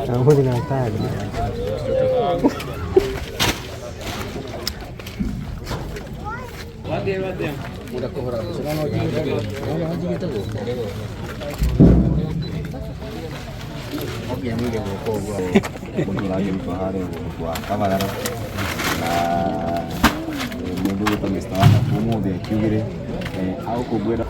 Aku dengan tadi. Udah kohora. Semua aja kita loh. Oke, ini dia gua. Betul lagi bahare gua. Kamera. Nah, mundu também estava na fumo de tigre. Algo bueno.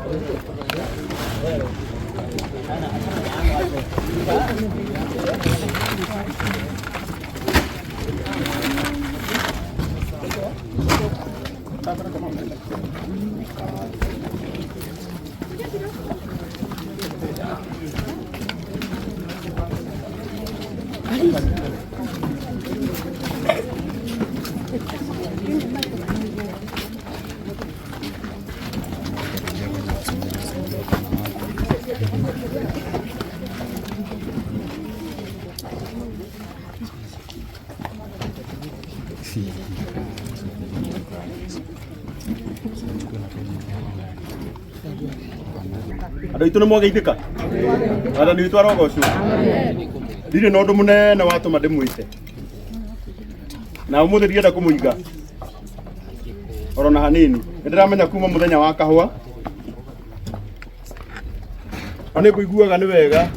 Andå itå nä mwageithä athani witå arogocwo ndirä na å ndå må nene watå ma ndä mwä te na å må thä ndienda kå må iga orona hanini nä ndä ramenya kuma må thenya wa kahåa na nä ngå iguaga nä wega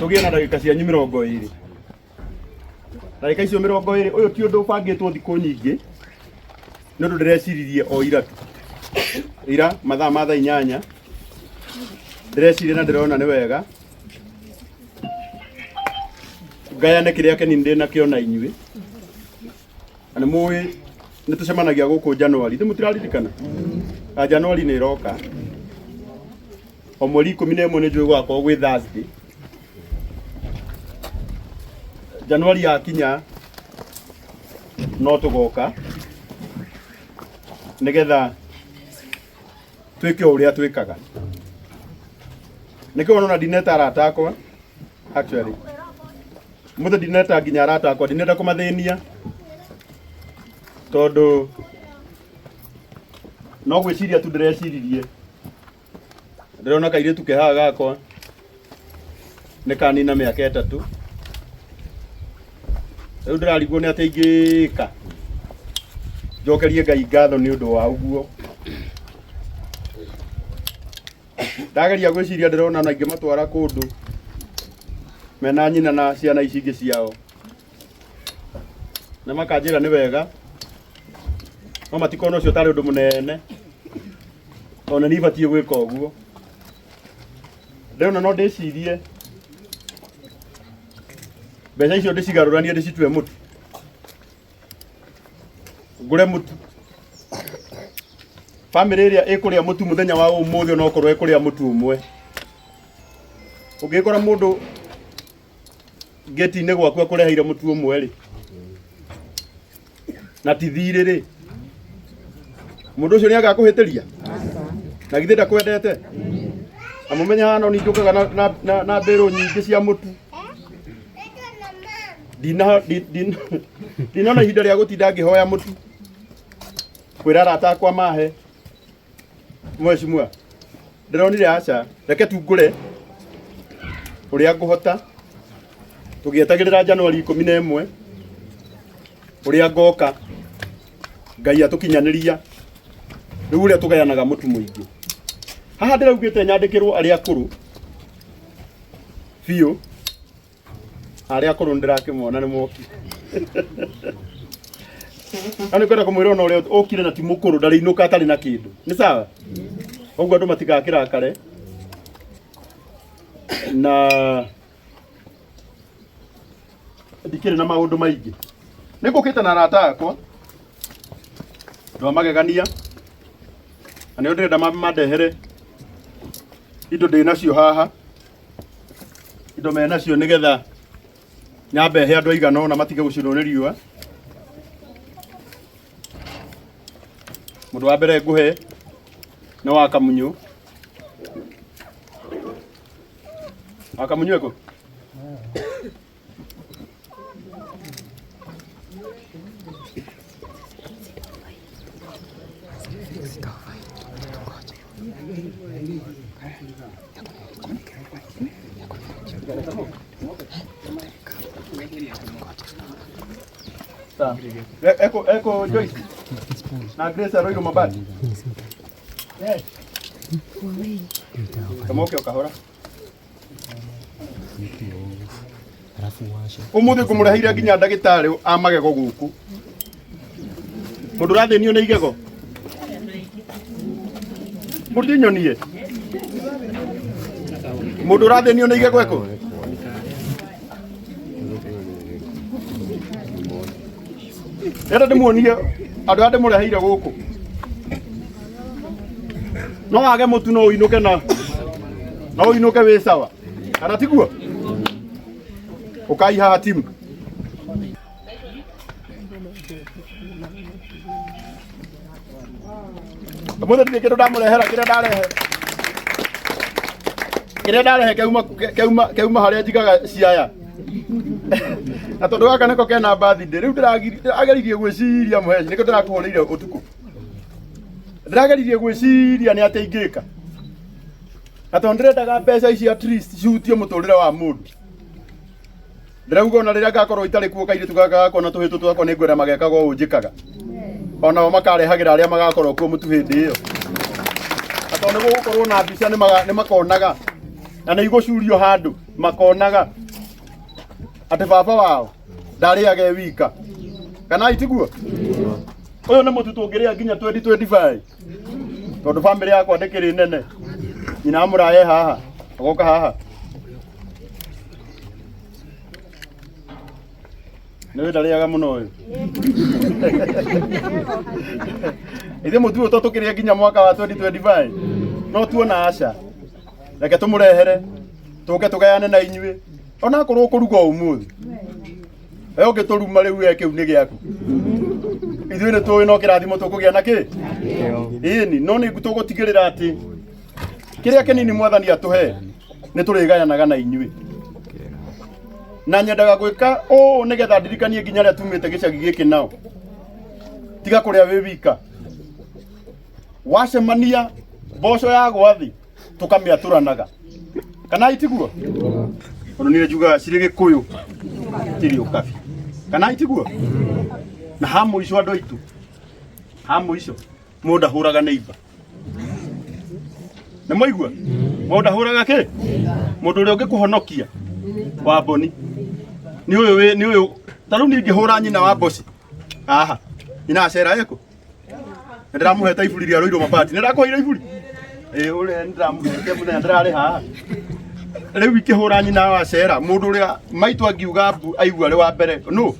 tå gä e na ndagä ka cianyu 20 ndagä ka icio 20 å yå ti å ndå å bangä two thikå nyingä nä å ndå ndä reciririe o ira tu ira mathaa ma thaa 8 ndĩreciria na ndĩrona nĩ wega ngayane kĩrĩa kĩnini ndĩ nakĩo na inyuĩ na nĩ mũĩ nĩ tũcemanagia gũkũ Januari ndĩ mũtiraririkana Januari nĩ ĩroka o mweri 11 nĩ njũĩ gwakorwo gwĩ Thursday Januari yakinya no tũgoka nĩgetha twĩke ũrĩa twĩkaga nĩkĩo wona ndineta arata akwa actually mũthĩ ndineta nginya arata akwa ndineta kũmathĩnia tondũ no gwĩciria tu ndĩreciririe ndĩrona kairĩtu kehaga gakwa nĩ kanina mĩaka 3 rĩu ndĩrarigwo nĩ atĩa ingĩka njokerie Ngai ngatho nĩ ũndũ wa ũguo ndageria gwĩciria ndĩrona na ingĩmatwara kũndũ mena nyina na ciana ici ingĩ ciao na makanjĩra nĩ wega no matikona ũcio tarĩ ũndũ mũnene tondũ nĩ ibatiĩ gwĩka ũguo ndĩrona no ndĩcirie mbeca icio ndĩcigarũranie ndĩcitue mũtu ngũre mũtu family ĩrĩa ĩkũrĩa mũtu mũthenya wa ũmũthĩ no korwo ĩkũrĩa mũtu ũmwe ũngĩkora mũndũ geti-inĩ gwaku akũreheire mũtu ũmwe rĩ na ti thirĩ rĩ mũndũ ũcio nĩ agakũhĩtĩria na githĩ ndakwendete na mũmenye haha no nĩnjũkaga na mbĩrũ nyingĩ cia mũtu ndinona ihinda rĩa gũtinda ngĩhoya mũtu kwĩra arata akwa mahe Mheshimiwa ndĩronire aca reke tu ngũre ũrĩa ngũhota tũgĩetagĩrĩra Januari 11 ũrĩa ngoka Ngai atũkinyanĩria rĩu ũrĩa tũgayanaga mũtu mũingĩ haha ndĩraugĩte nyandĩkĩrwo arĩa akũrũ biũ arĩa akũrũ ndĩrakĩmona nĩ moki Ani kwenda kumwira ona uria ukire na ti mukuru ndari inuka atari na kindu ni sawa ogwo andu matigakĩrakare na ndikire na maundu maingi nĩngũkĩte na arata akwa ndo magegania na nĩ ndĩrenda mandehere indo ndĩ nacio haha indo me nacio nĩgetha nyambe he andũ aigana ona matige gũcinwo nĩ riũa mũndũ wa mbere ngũhe nĩ wa Kamunyu eko Eko Joyce. Na Grace Arroyo Mabati. Kama uke ukahora. Umuthi kumurehire nginya ndagitari amagego guku. Mundu rathenio ni igego. Mutinyonie. Mundu rathenio ni igego eko. Era ndimuonie andu ande mureheire guku. No wage mutu no uinuke na no uinuke wi sawa. Kana tiguo? Ukai haha timu. Mwana ndiye kitu ndamurehera kire ndarehe keuma haria njigaga ciaya. Na tondu gaka niko kena birthday riu ndirageririe gwiciria muheci niko ndirakuhurire utuku. Ndirageririe gwiciria ni ati ingika. Na tondu ndirendaga mbeca ici at least cihutie muturire wa mundu. Ndirauga ona riria ngakorwo itari kuo kairitu gaka gakona tuhitu twakwa ni ngwira magekaga o njikaga. Ona o makarehagira aria magakorwo kuo mutu hindi iyo. Na tondu gukorwo na mbica ni makonaga. Na nĩ igũcurio handũ makonaga ati baba wao ndariage wika kana itiguo uyu nĩ mũtu tũngĩrĩa nginya 2025 tondũ family yakwa ndĩkĩrĩ nene nyina amũraye haha agoka haha nĩ ndariaga mũno ũyũ ithe mũtu ũyũ tũkĩrĩa nginya mwaka wa 2025 no tuona aca reke tumurehere tuke tugayane na inyuĩ ona korwo kuruga umuthi ungituruma riu kiu ni giaku ithuĩ nĩ tũĩ no kĩrathimo tũkũgĩa na kĩ ĩni no nĩ tũgũtigĩrĩra atĩ kĩrĩa kĩnini mwathani atũhe nĩ tũrĩgayanaga na inyuĩ na nyendaga gwĩka ũũ nĩgetha ndirikanie nginya arĩa tumĩte gĩcagi gĩkĩ nao tiga kũrĩa wĩ wika wacemania mboco ya gwathi tukamĩatũranaga kana itiguo ono nĩ njuga cirĩ gĩkũyũ tiri ukabi kana itiguo na hamu icio andũ aitu hamu icio mũndũ ahũraga neighbor nĩ mwaigua mũndũ ahũraga kĩ mũndũ ũrĩa ũngĩkũhonokia wa mboni nĩ ũyũ tarĩu niĩ ingĩhũra nyina wa mboci aha nyina acera yeko ndĩramũhete iburi rĩa Rũirũ Mabati nĩndakũheire iburi ule ndĩramũhete mũthenya ndĩrarĩ haha rĩu ikĩhũra nyina wa cera mũndũ ũrĩa maitũ angiuga aigua arĩ wa mbere no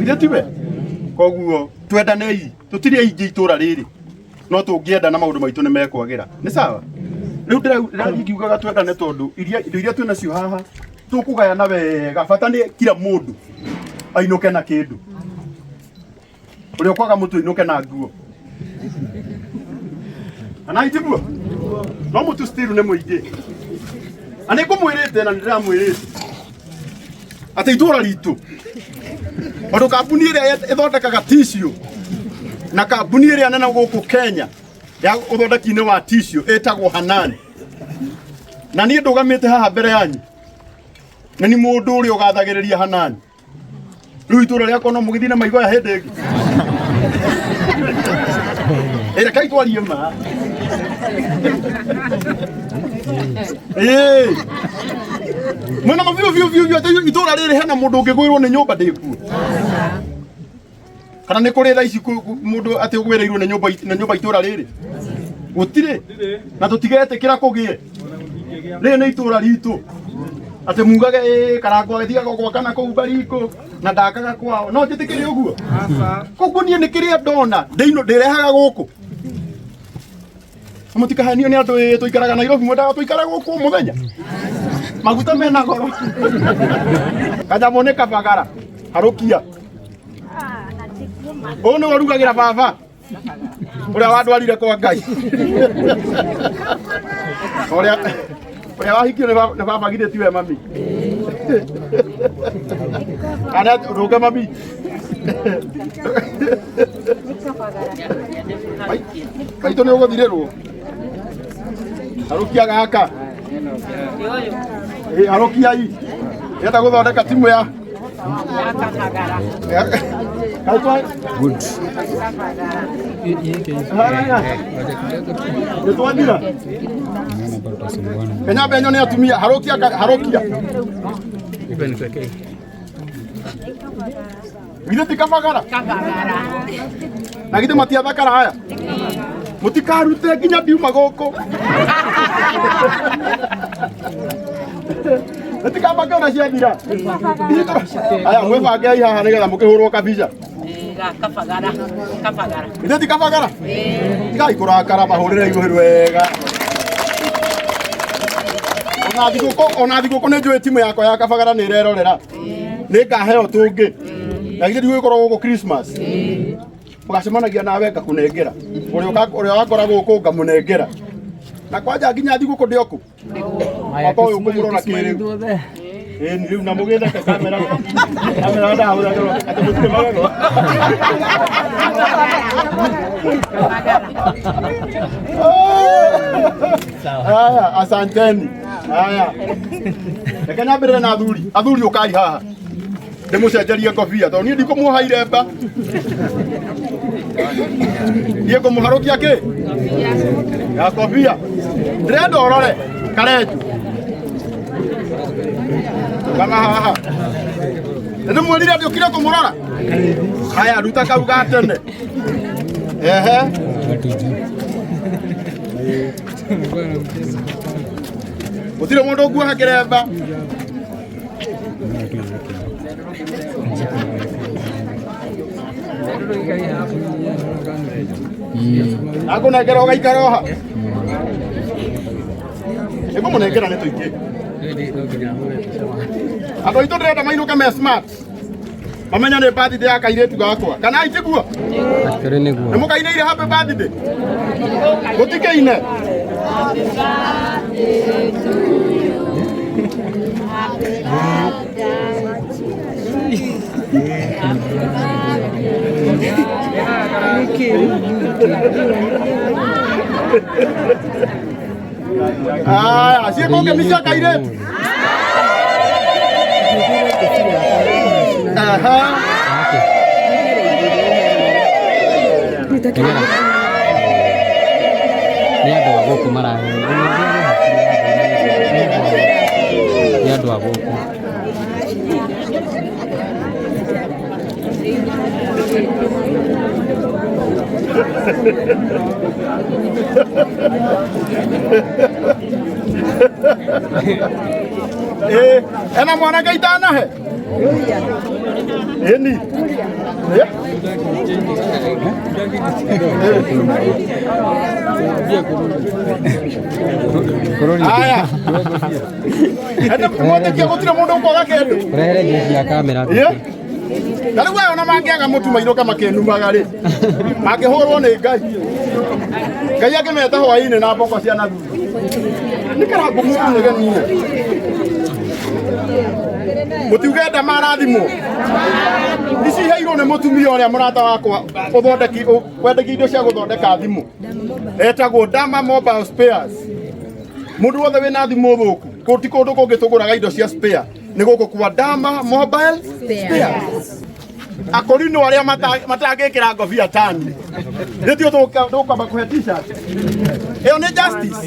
ithe tiwe koguo twendanei tũtirĩ aingĩ itũra rĩrĩ no tũngĩenda na maũndũ maitũ nĩ mekwagĩra nĩ sawa rĩu ndĩrathiĩ ngiugaga twendane tondũ indo iria twĩ nacio haha tũkũgayana wega bata nĩ kila mũndũ ainũke na kĩndũ ũrĩa ũkwaga mũtu ainũke na nguo ana itiguo no mũtu still nĩ mũingĩ ani ngũmwĩrĩte na nĩndĩramwĩrĩte atĩ itũra ritũ bado kambuni ĩrĩa ĩthondekaga tissue na kambuni ĩrĩa nene gũkũ Kenya ya ũthondeki-inĩ wa tissue ĩtagwo Hanani na niĩ ndũgamĩte haha mbere yanyu na nĩ mũndũ ũrĩa ũgathagĩrĩria Hanani rĩu itũra rĩakwa no mũgĩthiĩ na maigoya hĩndĩ ĩngĩ reke itwarie ma mwena mabiũ atĩ itũra rĩrĩ hena mũndũ ũngĩgwĩrwo nĩ nyũmba ndĩkuo kana nĩ kũrĩ thaa ici mũndũ atĩ ũgwĩrĩirwo nĩ nyũmba itũra rĩrĩ gũtirĩ na tũtigetĩkĩra kũgĩe rĩrĩ nĩ itũra ritũ atĩ mugage karangwa gĩthiaga gwaka na kũu Baringo na ndakaga kwao no njĩtĩkĩre ũguo koguo niĩ nĩ kĩrĩa ndona ndĩrehaga gũkũ mũtikahenio nĩ andũ tũikaraga Nairobi mwendaga tũikara gũkũ mũthenya maguta mena goro kanyamũ nĩ kabagara harũkia ũũ nĩ warugagĩra baba ũrĩa wandwarire kwa Ngai ũrĩa wahikio nĩ baba githĩ tiwe mami kana rũga mami maitũ nĩ ũgũthirĩrwo harũkia gaka harũkiai yenda gũthondeka timu ya Good. Nitwandira. Kenya benyo ni atumia harokia. Iben kweke. Githe tikabagara. Na githe matiathakara haya. Mutikarute nginya ndiuma guku. Tikabagara ciathira. Aya mwebange haha nigetha mukihurwo kabica. Kabagara. Githe tikabagara. Ngai kurakara mahurire iguru wega. Ona thiguko nĩ njũĩ timu yakwa ya Kabagara nĩ irerorera nĩ ngaheo tũngĩ na githĩ ndigũgĩkorwo gũkũ Christmas mũgacemanagia nawe ngakũnengera ũrĩa wakora gũkũ ngamũnengera na kwanja nginya thiguko ndĩoku papa ũyũ ũkũmũrona kĩrĩu ĩni rĩu na mũgĩtheke kamera ndahũthagĩrwo atĩ mũtirĩ magego haya asanteni. Haya. Reke nyambĩrĩre na athuri ũkai haha. Ndĩmũcenjerie ngobia tondũ niĩ ndikũmũhaire mba. Niĩ ngũmũharũkia kĩ? Ya ngobia. Ndĩrenda ũrore karenju. Kana haha. Ndĩmwĩrire ndĩũkire kũmũrora. Haya ruta kau ga tene. Ehe. Gutire mundu nguoha kiremba. Akunengera ugaikara oha. Nĩngũmũnengera nĩ tũingĩ. Andũ aitũ ndĩrenda mainũke me smart. Mamenya nĩ birthday ya kairĩtu gakwa. Kana aitiguo? Nĩ mũkainĩire happy birthday. Gũtikĩine. Happy birthday to you. Happy birthday. Así es como que me saca aire. Ajá. Ni andũ a gũkũ marahe. Ni andũ a gũkũ. Ena mwanake itanahe. Eni. Aya. Enda kumwandĩkia gũtirĩ mũndũ ũkoga kĩndũ. Ũrehere jeshi ya kamera. Na rĩu aya ona mangĩaga mũtu mainũka makĩnumaga rĩ. Mangĩhũrwo nĩ Ngai. Ngai angĩmeta hwaĩ-inĩ na mboko cia na thutha. Nĩ karangu mũtu nĩgenire. Mũtiuge nda marathimwo. Ici heirwo nĩ mũtumia ũrĩa mũrata wakwa wendagia indo cia gũthondeka thimũ. Etagwo Dama Mobile Spares. Mũndũ wothe wĩna thimũ thũku, ti kũndũ kũngĩ tũgũraga indo cia spare. Nĩ gũkũ kwa Dama Mobile Spares. Akorino arĩa matangĩkĩra ngobia tani. Nĩtio tũkwamba kũhe t-shirt. Ĩyo nĩ justice.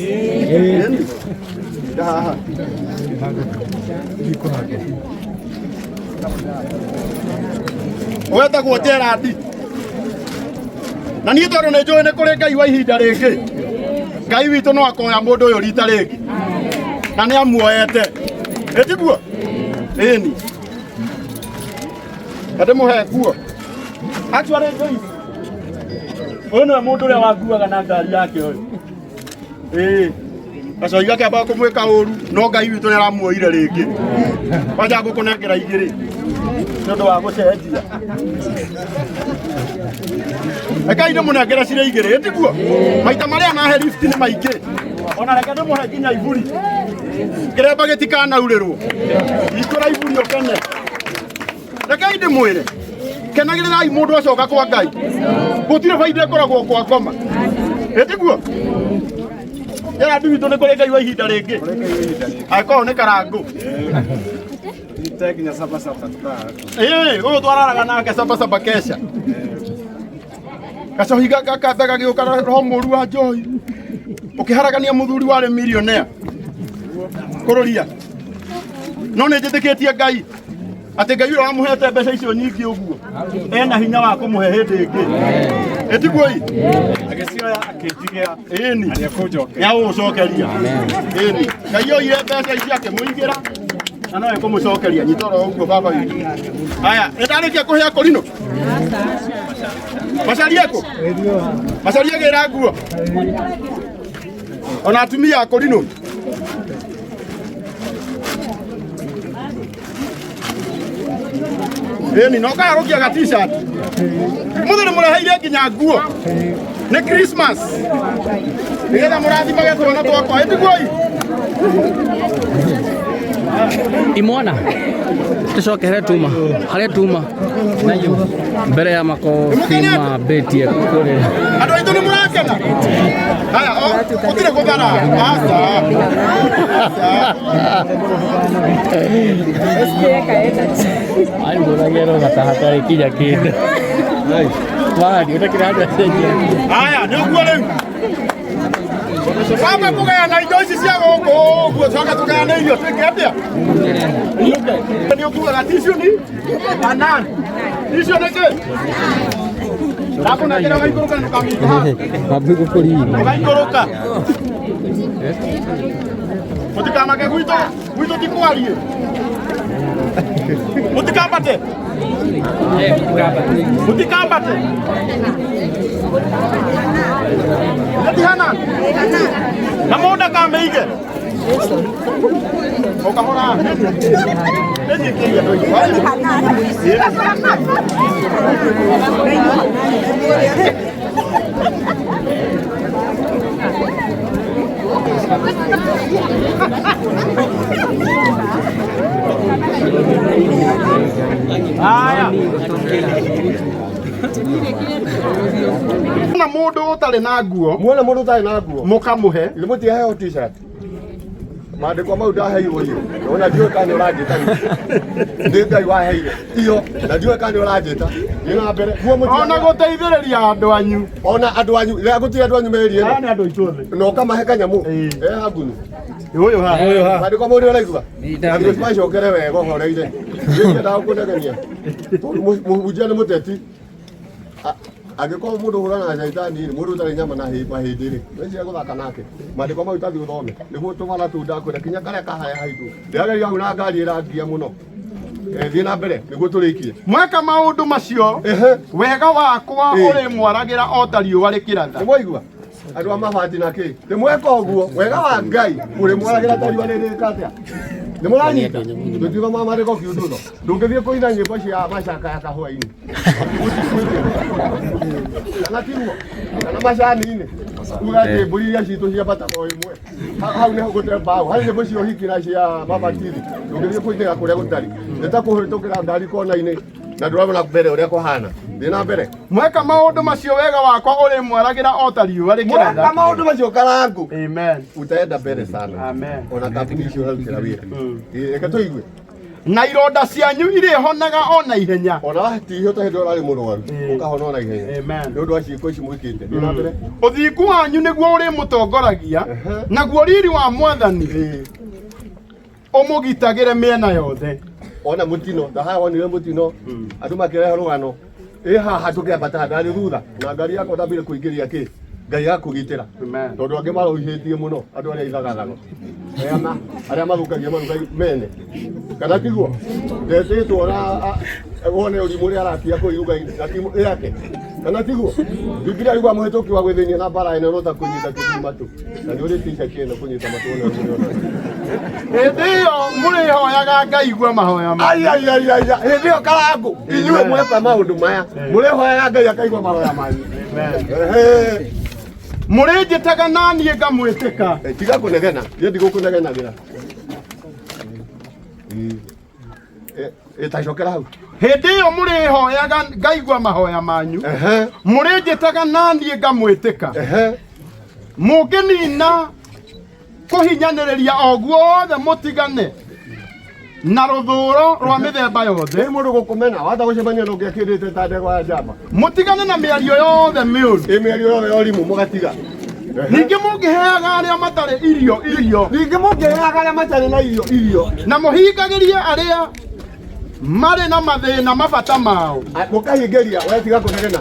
Wetagwo Gerard. Na niĩ tondũ nĩ njũĩ nĩ kũrĩ Ngai wa ihinda rĩngĩ. Ngai witũ no akoya mũndũ ũyũ rita rĩngĩ. Na nĩ amuoyete. Ĩtiguo? Ĩni. Ndĩmũhe nguo. Actually Joyce. Ũyũ nĩwe mũndũ ũrĩa wanguaga na ngari yake ũyũ. Gacoi gake amba kũmwĩka ũru no Ngai witũ nĩ aramuoire rĩngĩ. Kwanja ngũkũnengera igĩrĩ. Nĩ ũndũ wa gũcenjia. Reke ndĩmũnengere cirĩ igĩrĩ. Ĩtiguo? Maita marĩa nahe lift nĩ maingĩ. Ona reke ndĩmũhe nginya iburi. Kĩremba gĩtikanaurĩrwo. Ikũra iburi ũkene. Reke ndĩmwĩre. Kenagĩrĩrai mũndũ acoka kwa Ngai. Gũtirĩ baida ĩkoragwo kwa ngoma. Ĩtiguo? Gerard witũ nĩ kũrĩ Ngai wa ihinda rĩngĩ. Angĩkorwo nĩ karangũ. Nitakinya saba tukara. Uyu twararaga nake saba kesha. Gacohiga gaka gagiukara roho mũru wa njohi. Ũkĩharagania mũthuri warĩ millionaire. Kũrũria. No nĩ njĩtĩkĩtie Ngai. Atĩ Ngai ũrĩa wamũhete mbeca icio nyingĩ ũguo. Ena hinya wa kũmũhe hĩndĩ ĩngĩ. Ĩtiguo ĩ. Agĩcioya akĩnjigĩra. Ĩni. Ya gũcokeria. Ĩni. Ngai oire mbeca icio akĩmũigĩra. Na no ekũmũcokeria nyitoro ũguo baba witũ. Haya, nĩndarĩkia kũhĩa Korino. Macarie kũ? Macarie gĩra nguo. Ona atumia a Korino. Eni no karokia ga t-shirt. Mũthuri mũreheire nginya nguo. Nĩ Christmas. Nĩgetha mũrathimage twana twakwa. Ĩtiguoi. Imwana tucoke harĩa tuma mbere ya makobi ma betie kũrĩa andũ aitũ nĩ mũrakena. Haya ũtire gũthara. ai mũragia no gatahatari kinya kĩndũ wani ũtakĩra andũ acenjia. Haya nĩ ũguo rĩu. Baba kũgayana indo ici cia gũkũ ũguo coka tũgayane irio twĩke atĩa? Nĩ ũkuaga ticiuni? Anan. Ticio nĩ kĩ? Ndakũnengera ũgaikũrũka na ndũkamĩiga haha. Wambi gũkũria. Ũgaikũrũka. Mũtikamake gwitũ tikwarie. Mũtikambate. Mũtikambate. Hanan. Na mũndũ akameige. Ũkahora. Nĩ kĩria ndũi. Haya. Na mũndũ ũtarĩ na nguo. Muona mũndũ ũtarĩ na nguo. Mũkamũhe. Mũtiaheo t-shirt. Maandĩko mau ndaheirwo iyo. Ona ndiũĩ kana nĩ ũranjĩta. Nĩ Ngai waheire. Iyo na ndiũĩ kana nĩ ũranjĩta. Nĩ na mbere. Ona gũteithĩrĩria andũ anyu. Ona andũ anyu. Rĩrĩa gũtirĩ andũ anyu merire. Aya nĩ andũ aitũ othe. Na ũkamahe kanyamũ. Hangunu. Ũyũ ha. Maandĩko mau nĩ ũraigua. Nĩ macokere wega ũhoreire. Nĩndaga kũnegenia. Mũhunjia nĩ mũteti. Angĩkorwo mũndũ ũhũrana na caitani mũndũ ũtarĩ nyama na mahĩndĩ rĩ wĩciria gũthaka nake maandĩko mau tathiĩ ũthome nĩguo tũmara tundakwĩra kinya karĩa kahaya haitũ ndĩrageria hau na ngari ĩrangia mũno thiĩ na mbere nĩguo tũrĩkie mweka maũndũ macio wega wakwa ũrĩ mwaragĩra o ta riũa rĩkĩratha nĩmwaigua andũ a mabati na kĩ ndĩmweka ũguo wega wa Ngai ũrĩ mwaragĩra ta riũa rĩrĩka atĩa nĩ mũranyita tũtiuga maandĩko kiunduno ndũngĩthiĩ kũina nyĩmbo cia macaka ya kahũa-inĩ kana tiguo kana macani-inĩ uga atĩ mbũri iria citũ ciambataga o ĩmwe hau nĩho gũte mbaũ harĩ nyĩmbo cia ũhiki na cia mabatithĩ ndũngĩthiĩ kũinĩra kũrĩa gũtarĩ nĩ ta kũhĩtũkĩra ngari kona-inĩ na ndũramenya mbere ũrĩa kũhana thiĩ na mbere mweka maũndũ macio wega wakwa ũrĩ mwaragĩra o ta riũa rĩkĩratha mweka maũndũ macio karangu amen utaenda mbere sana amen ona kambuni icio ũrarutĩra wĩra reke tũigue na ironda cianyu irĩhonaga o na ihenya ona watihota hĩndĩ ũrarĩ mũrwaru ũkahona o na ihenya nĩ ũndũ wa ciĩko ici mwĩkĩte thiĩ na mbere ũthingu wanyu nĩguo ũrĩ mũtongoragia naguo riri wa Mwathani ũmũgitagĩre mĩena yothe ona mutino ndahaya wonire mutino andũ makĩrehe rũgano haha tũkĩambata ndarĩ thutha na ngari yakwa ndambire kũingĩria kĩ Ngai akũgitĩra tondũ angĩ maroihĩtie mũno andũ arĩa ithagathago arĩa mathũkagia maruga mene kana tiguo ndetĩtwo na wone ũrimũ ũrĩa aratia kũu iruga-inĩ na timu yake kana tiguo Biblia yuga mũhĩtũki wa gwĩthĩnia na mbara ĩno nota kũnyita kĩrima tu na nĩ ũrĩ t-shirt ĩno kũnyita matũ hĩndĩ ĩyo mũrĩhoyaga ngaigua mahoya manyu hĩndĩ ĩyo karangu inyuĩ mweka maũndũ maya mũrĩhoyaga Ngai akaigua mahoya manyu mũrĩnjĩtaga na niĩ ngamwĩtĩka tiga kũnegena niĩ ndigũkũnegenagĩra ĩtacokera hau hĩndĩ ĩyo mũrĩhoyaga ngaigua mahoya manyu mũrĩnjĩtaga na niĩ ngamwĩtĩka mũngĩnina kũhinyanĩrĩria o guothe mũtigane na ruthuro rwa mithemba yothe mundu gukumena wata gucemania no ngekirite ta ndego ya njamba mutigane na mĩario yothe mĩũru mĩario yothe yorimu mugatiga ningĩ mũngĩheaga arĩa matarĩ irio ningĩ mũngĩheaga arĩa matarĩ na irio na mũhingagĩrie arĩa marĩ na mathĩna mabata mao mũkahingĩria wetiga kũnegena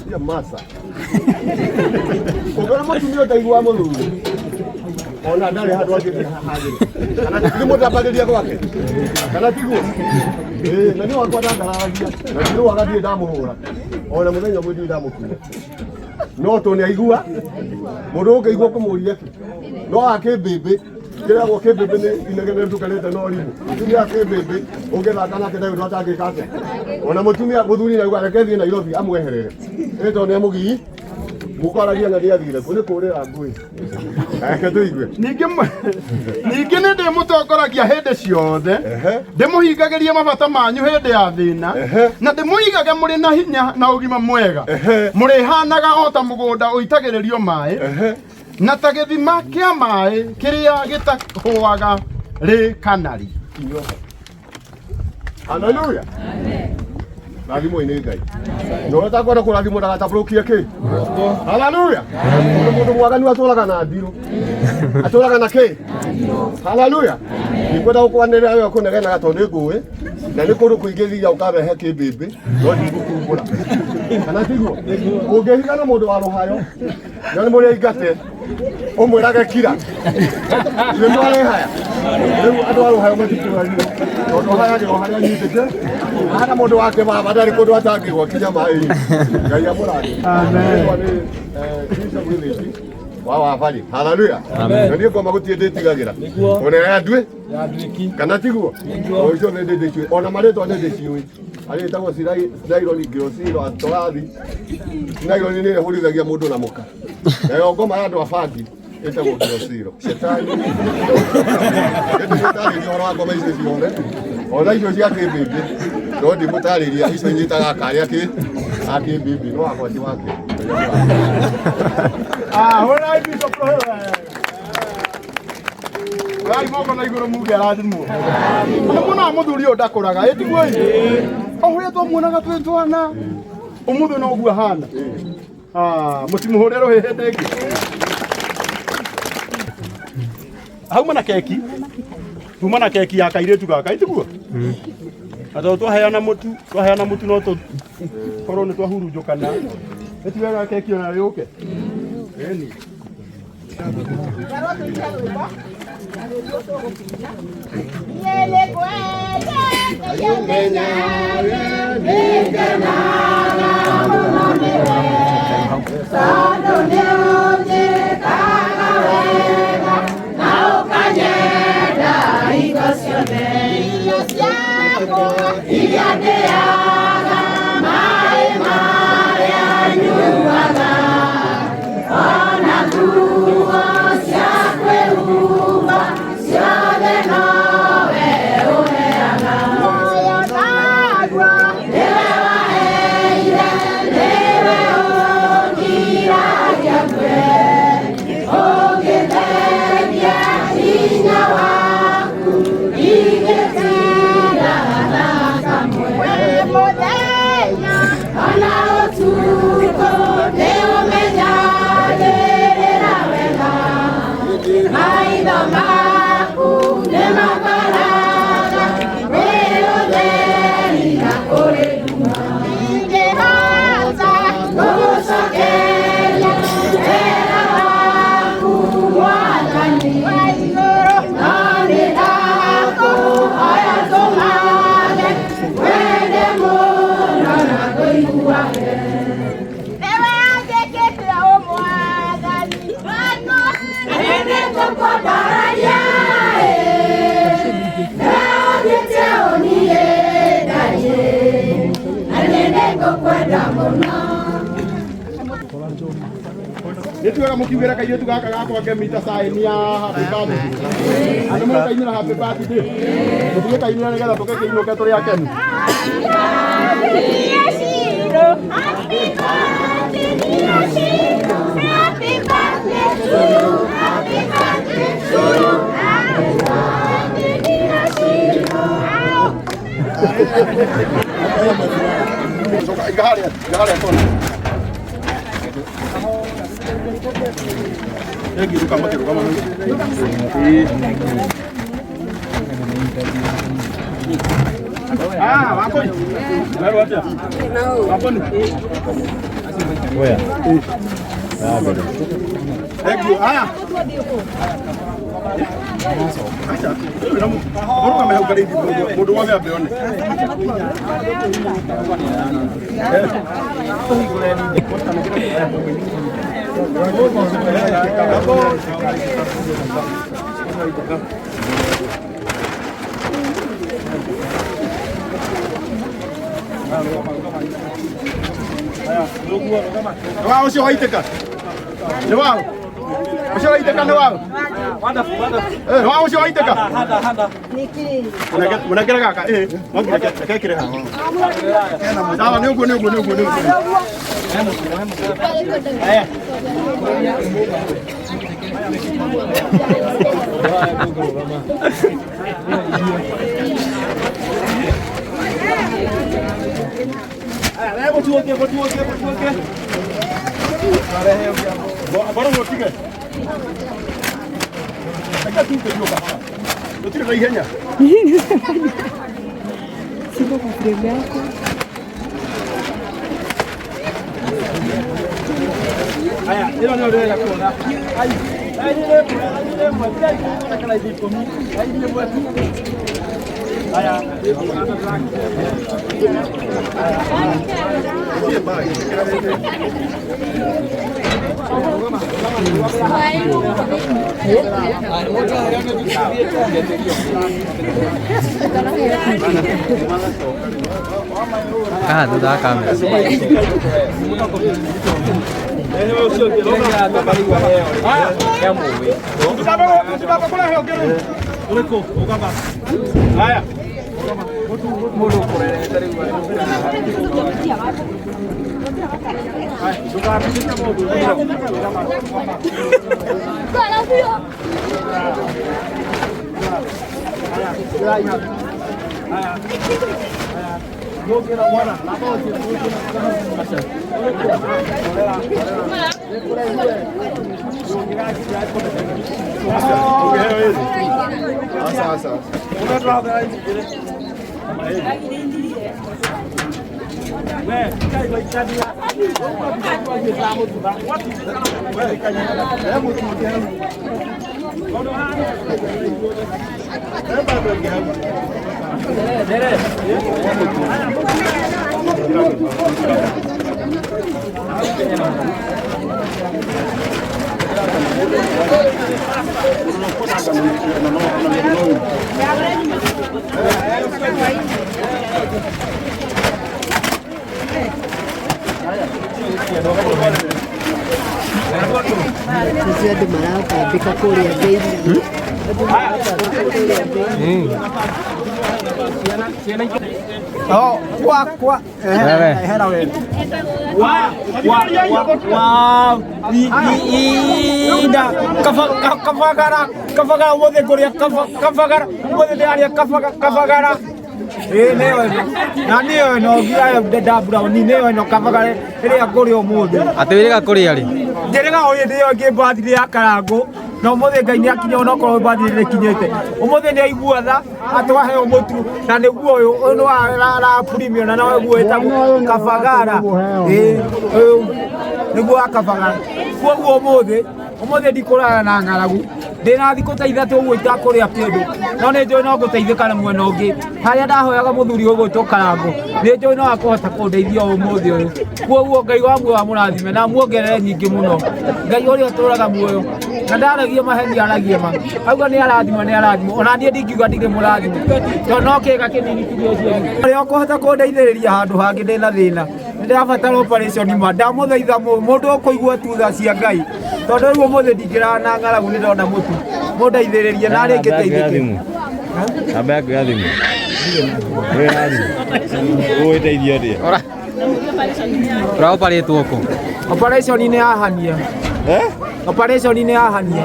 cia masa ũngĩona mũtumia ũtaigua mũthuri ona ndarĩ handũ angĩthiĩ hahagĩrĩ kana nĩ mũtambagĩria gwake kana tiguo na nĩ wakwa ndangaragia na ndirũ wagathiĩ ndamũhũra ona mũthenya ũmwe ndirĩ ndamũkinya no tũ nĩ aigua mũndũ ũngĩigua kũmũria no akĩmbĩmbĩ kĩragwo kĩmbĩmbĩ nĩ inegene ndukanĩte no rimũ mũtumia akĩmbĩmbĩ ũngĩthaka nake ndagĩrwo atangĩka atĩa ona mũtumia mũthuri naigua reke thiĩ Nairobi amweherere ĩtwo nĩ mũgii mũkwaragia ng'ania thire kũrĩ kũrĩra ngũĩ eke tũigue ningĩ nĩ ndĩmũtongoragia hĩndĩ ciothe ndĩmũhingagĩrie mabata manyu hĩndĩ ya thĩna na ndĩmũigage mũrĩ na hinya na ũgima mwega mũrĩhanaga o ta mũgũnda ũitagĩrĩrio maĩ na ta gĩthima kĩa maĩ kĩrĩa gĩtahũaga rĩ kanari. Haleluya. Rathimo ine Ngai. No utakwenda kurathimo ndagatabũrũkie kĩ? Haleluya. Mũndũ mwaganu atũraga na ndirũ. Atũraga na kĩ? Haleluya. Nikwenda gũkwanĩrĩra wewe kũnegenaga tondũ nĩ ngũĩ na nĩ kũndũ kũingĩria ũkarehe kĩmbĩmbĩ no ndigũkumbũra. Kana tiguo? Ũngĩhiga na mũndũ wa rũhayo na nĩ mũrĩ aingate ũmwĩrage kira. Nĩ ndware haya. Rĩu andũ a rũhayo matikũragio. Tondũ haya nĩ harĩa nyitĩte. Hana mũndũ wake baba ndarĩ kũndũ atangĩgwo kinya maĩ. Ngai amũrathime. Amen. Wa bari. Haleluya. Na nĩ ngoma gũtirĩ ndĩtigagĩra. Ona ya ndue kana tiguo ũcio nĩ ndĩciũĩ ona marĩtwa nĩ ndĩciũĩ arĩa ĩtagwo Naironi Ngĩrociro Atorathi. Naironi nĩ ĩhũrithagia mũndũ na mũka nayo ngoma ya andũ a bangi ĩtagwo Ngĩrociro Shetani. Ndĩtarĩria ũhoro wa ngoma icio ciothe ona icio cia kĩmbĩmbĩ no ndĩmũtarĩria icio inyitaga karĩa akĩmbĩmbĩ no wakwa ti wake. Hũrai Bishop Gai moko na igũrũ muge arathimwo. Nĩ mũna mũthuri ũyũ ndakũraga ĩtiguo ĩ. Ũrĩa twamuonaga twĩ twana. Ũmũthĩ no guo hana. Mũtimũhũrĩre rũhĩ hĩndĩ ĩngĩ. Hauma na keki. Tuma na keki ya kairĩtu gaka ĩtiguo. Atau twaheana mũtu no korwo nĩ twahurunjũkana. Ĩtigaga keki ona yũke. Eni. Nĩtuoga mũkiugĩra kairĩtu gaka gakwa ngemita saĩni ya happy birthday. Andũ mũkainĩra happy birthday. Mũtige kainĩra nĩgetha tũgĩkĩinũke tũrĩ akenu. Happy birthday to you. Gale tona. Giruka mama. Wako. Baru aja. Apa nih? Oh ya. Betul. Baru kami kali bodoh kami apa ini? Wow, sio haiteka. Wow. Sio haiteka na wow. Wow, sio haiteka. Niki. Unakira kaka. Unakira kira. Sawa, nugu. Aya. Betul ke. Baru mau tiga. Kita tunggu juga. Betul kayaknya. Sibuk kerja aku. Aya, ilo no de la cola. Ay, tu dah kami. Sisi ada malah pabrik Korea ini. Oh, kuat. Wow. Ida kafagara wode Korea kafagara wode dia kafagara. Nani no gia de dabra ni ne no kafagara ele akori omudu. Atewire akori ali. Jerega oye dio ge bathire akarango. No mothe Ngai ni akinya no korwo bathire kinyete. Umothe ni aigua tha atwahe omutu na niguo uyu no ara premium na no gueta kafagara. Niguo akafagara. Kuoguo umothe ndikuraga na ng'aragu ndina thikũ ta ithatũ ũguo itakũrĩa kĩndũ no nĩ njũĩ no ngũteithĩka na mwena ũngĩ harĩa ndahoyaga mũthuri ũgwĩtwo Karango nĩ njũĩ no akũhota kũndeithia ũmũthĩ ũyũ kuoguo Ngai wa muoyo amũrathime na muongerere nyingĩ mũno Ngai ũrĩa ũtũraga muoyo na ndaragia maheni aragia ma auga nĩ arathima ona niĩ ndingiuga ndirĩ mũrathime tondũ no kĩĩga kĩnini kĩrĩa ũciari ũrĩa ũkũhota kũndeithĩrĩria handũ hangĩ ndĩna thĩna ndĩrabatara operation ma ndamũthaitha mũndũ ũkũigua tutha cia Ngai tondũ rĩu ũmũthĩ ndingĩraga na ng'aragu nĩ ndona mũtu mũndeithĩrĩrie na rĩngĩ teithĩke Namba yaku ya thimũ. Ũgũteithia atĩa? Ũraoparĩtwo kũ? Operation nĩ yahania. Operation nĩ yahania.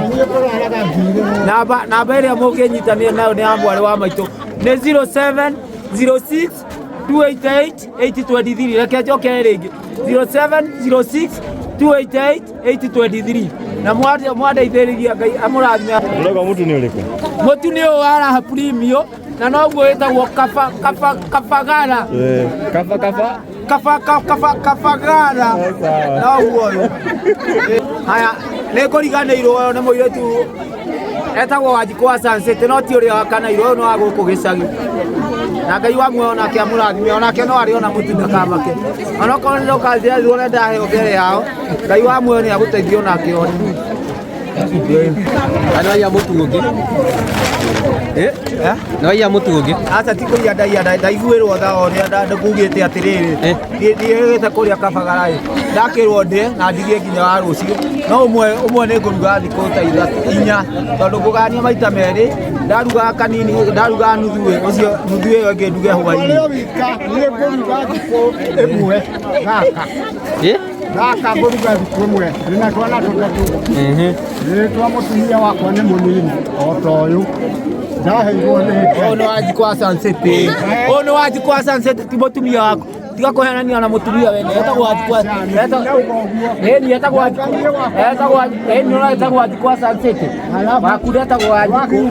Namba ĩrĩa mũngĩnyitanĩra nayo nĩ ya mwarĩ wa maitũ nĩ 07 0706 288 823 reke njoke rĩngĩ 0706 288 823 na mwandeithĩrĩria Ngai amũrathime. Ũrauga mũtu nĩ ũrĩkũ? Mũtu nĩ ũyũ wa Raha Premium na noguo wĩtagwo kabagara. Kabagara noguo ũyũ. Haya nĩ kũriganĩirwo nĩ mũirĩtu etagwo Wanjikũ wa Sunset, no ti ũrĩa wa Kanairo, ũyũ nĩ wa gũkũ gĩcagi. Na Ngai wa muoyo nake amũrathime, onake no arĩ ona mũtu ndakamake. Onokorwo nĩ ndokanjĩra thirwo ndaheo mbere yao, Ngai wa muoyo nĩ agũteithia onake one. Anaya mũtu ũngĩ. Nĩ mũtu ũngĩ. Aca ti kũiya ndaiguĩrwo tha o ndakugĩte atĩrĩrĩ ndiĩgĩte kũrĩa kabagara ndakĩrwo ndĩe na ndigie nginya wa rũciũ, no ũmwe nĩ ngũruga thikũ ta 4 tondũ ngũgania maita merĩ, ndaruga kanini ndaruga nuthu ũcio nuthu ĩyo ĩngĩ nduge hwainĩ. Niĩ ngũruga thikũ ĩmwe gaka ngũruga thikũ ĩmwe na twana tũtatũ twa mũtumia wakwa nĩ mũnini o ta ũyũ ndaheirwo nĩ Ũyũ nĩ Wanjikũ wa Sunset. Ũyũ nĩ Wanjikũ wa Sunset, ti mũtumia waku. Tiga kũhenania na mũtumia wene etagwo Wanjikũ wa Wanjikũ wa Sunset. Waku ndetagwo Wanjikũ.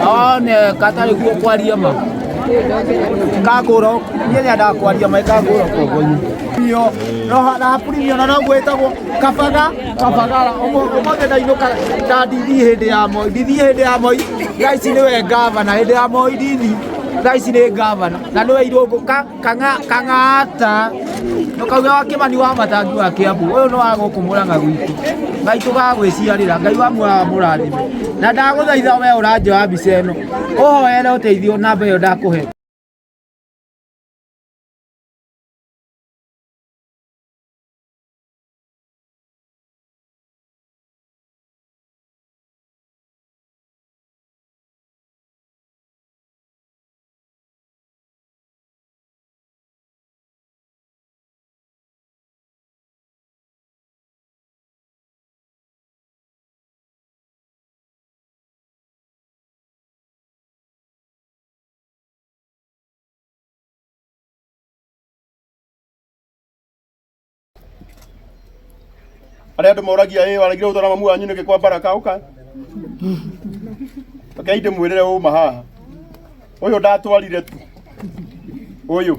One katarĩ guo kwaria ma kagũro niĩ nyendaga kwaria ma kagũro kogo-inĩ no Raha Premium na noguo ĩtagwo kabagara. Ũmũthĩ ndainũka ndithiĩ hĩndĩ ya Moi, thaa ici nĩwe ngavana, hĩndĩ ya Moi ndithi, thaa ici nĩ ngavana na nĩwe Irũngũ Kang'ata ũkauga wa Kĩmani wa Matangi wa Kĩambu. Ũyũ nĩ wa gũkũ Mũrang'a gwitũ. Ngai tũgagwĩciarĩra, Ngai wa muoyo amũrathime, na ndagũthaitha we ũranjoya mbica ĩno ũhoere ũteithio namba ĩyo ndakũhe. Arĩa andũ moragia waragire gũtwara mamu wanyu nĩkĩ kwa Baraka ũka akainde mwĩrĩre ũma haha. Ũyũ ndatwarire tu ũyũ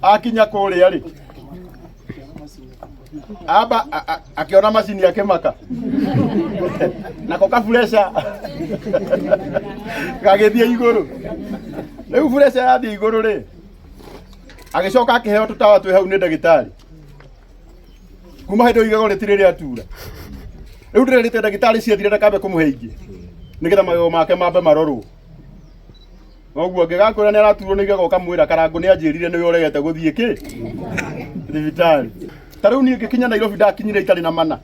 akinya kũrĩa rĩ aba akiona macini akĩmaka nako kabureca gagĩthiĩ igũrũ. Rĩu bureca yathiĩ igũrũ rĩ agĩcoka akĩheo tũtawa twĩ hau nĩ ndagĩtarĩ kuma hĩndĩ igego rĩtirĩ rĩatura. Rĩu ndĩrerĩte ndagĩtarĩ ciathire ndakambe kũmũhe ingĩ nĩgetha magego make mambe marorwo. Noguo ngĩgakũra nĩ araturwo nĩ igego kamwĩra Karangũ nĩ anjĩrire nĩwe ũregete gũthiĩ kĩ thibitarĩ. Ta rĩu niĩ ngĩkinya Nairobi ndakinyire itarĩ na mana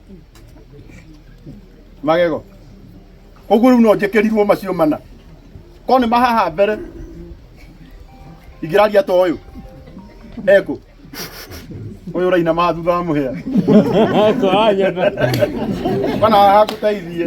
magego, ũguo rĩu no njĩkĩrirwo macio mana ko nĩ mahaha mbere ingĩraria ta ũyũ ekũ ũyũ ũrainama thutha wa mũhĩa kana hakũteithie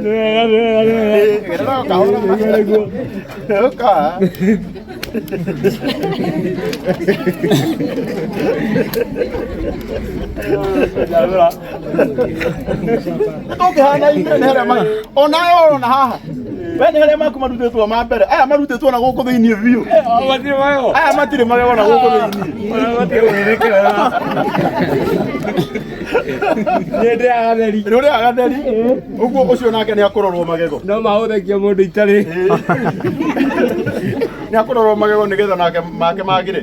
tũkĩhana irio nĩ harĩa marĩ onayo ona haha we nĩ harĩa maku marutĩtwo ma mbere, aya marutĩtwo na gũkũ thĩinĩ biũ, aya matirĩ magego na gũkũ thĩinĩ nĩ ũrĩa agatheri ũguo ũcio nake nĩ akũrorwo magego no mahũthĩkia mũndũ itarĩ nĩ akũrorwo magego nĩgetha nake make magĩre.